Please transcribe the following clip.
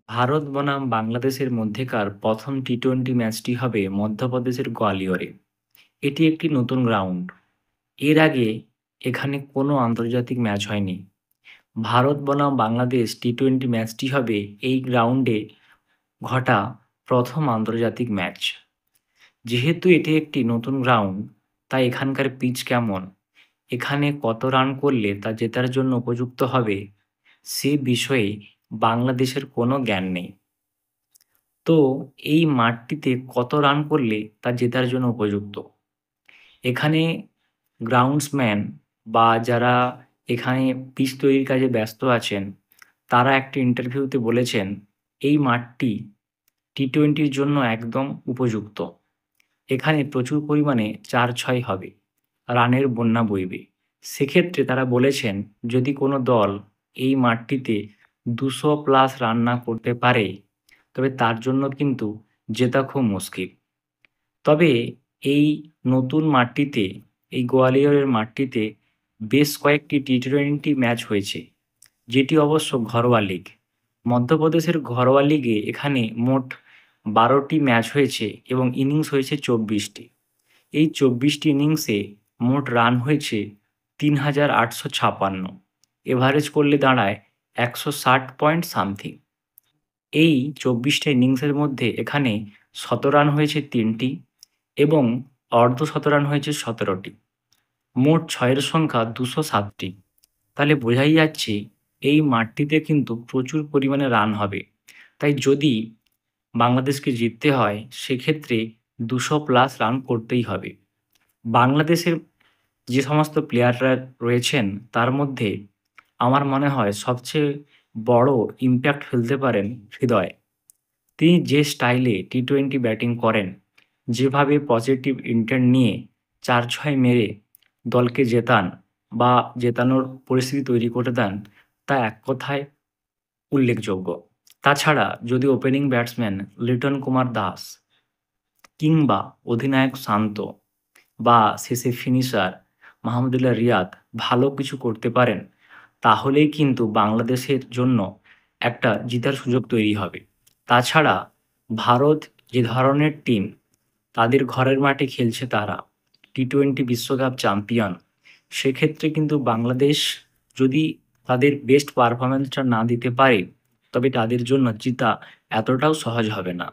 ভারত বনাম বাংলাদেশের মধ্যেকার প্রথম টি-টোয়েন্টি ম্যাচটি হবে মধ্যপ্রদেশের গোয়ালিয়রে। এটি একটি নতুন গ্রাউন্ড। এর আগে এখানে কোনো আন্তর্জাতিক ম্যাচ হয়নি। ভারত বনাম বাংলাদেশ টি-টোয়েন্টি ম্যাচটি হবে এই গ্রাউন্ডে ঘটা প্রথম আন্তর্জাতিক ম্যাচ। যেহেতু এটি একটি নতুন গ্রাউন্ড, তাই এখানকার পিচ কেমন, এখানে কত রান করলে তা জেতার জন্য উপযুক্ত হবে, সে বিষয়ে বাংলাদেশের কোনো জ্ঞান নেই। তো এই মাঠটিতে কত রান করলে তা জেতার জন্য উপযুক্ত? এখানে গ্রাউন্ডসম্যান বা যারা এখানে পিচ তৈরির কাজে ব্যস্ত আছেন, তারা একটা ইন্টারভিউতে বলেছেন, এই মাঠটি টি-টোয়েন্টির জন্য একদম উপযুক্ত। এখানে প্রচুর পরিমাণে ৪-৬ হবে, রানের বন্যা বইবে। সেক্ষেত্রে তারা বলেছেন, যদি কোনো দল এই মাঠটিতে ২০০+ রান না করতে পারে, তবে তার জন্য কিন্তু জেতা খুব মুশকিল। তবে এই নতুন মাঠটিতে, এই গোয়ালিয়রের মাঠটিতে বেশ কয়েকটি টি-টোয়েন্টি ম্যাচ হয়েছে, যেটি অবশ্য ঘরোয়া লিগ। মধ্যপ্রদেশের ঘরোয়া লিগে এখানে মোট ১২টি ম্যাচ হয়েছে এবং ইনিংস হয়েছে ২৪টি। এই ২৪টি ইনিংসে মোট রান হয়েছে ৩,৮৫৬। এভারেজ করলে দাঁড়ায় ১৬০ পয়েন্ট সামথিং। এই ২৪টা ইনিংসের মধ্যে এখানে শতরান হয়েছে ৩টি এবং অর্ধশতরান হয়েছে ১৭টি। মোট ছয়ের সংখ্যা ২০৭টি। তাহলে বোঝাই যাচ্ছে এই মাঠটিতে কিন্তু প্রচুর পরিমাণে রান হবে। তাই যদি বাংলাদেশকে জিততে হয়, সেক্ষেত্রে ২০০+ রান করতেই হবে। বাংলাদেশের যে সমস্ত প্লেয়াররা রয়েছেন, তার মধ্যে আমার মনে হয় সবচেয়ে বড় ইমপ্যাক্ট ফেলতে পারেন হৃদয়। তিনি যে স্টাইলে টি-টোয়েন্টি ব্যাটিং করেন, যেভাবে পজিটিভ ইন্টেন্ট নিয়ে ৪-৬ মেরে দলকে জেতান বা জেতানোর পরিস্থিতি তৈরি করে দেন, তা এক কথায় উল্লেখযোগ্য। তাছাড়া যদি ওপেনিং ব্যাটসম্যান লিটন কুমার দাস কিংবা অধিনায়ক শান্ত বা শেষে ফিনিশার মাহমুদুল্লাহ রিয়াদ ভালো কিছু করতে পারেন, তাহলেই কিন্তু বাংলাদেশের জন্য একটা জিতার সুযোগ তৈরি হবে। তাছাড়া ভারত যে ধরনের টিম, তাদের ঘরের মাঠে খেলছে তারা, টি-টোয়েন্টি বিশ্বকাপ চ্যাম্পিয়ন। সেক্ষেত্রে কিন্তু বাংলাদেশ যদি তাদের বেস্ট পারফরম্যান্সটা না দিতে পারে, তবে তাদের জন্য জিতা এতটাও সহজ হবে না।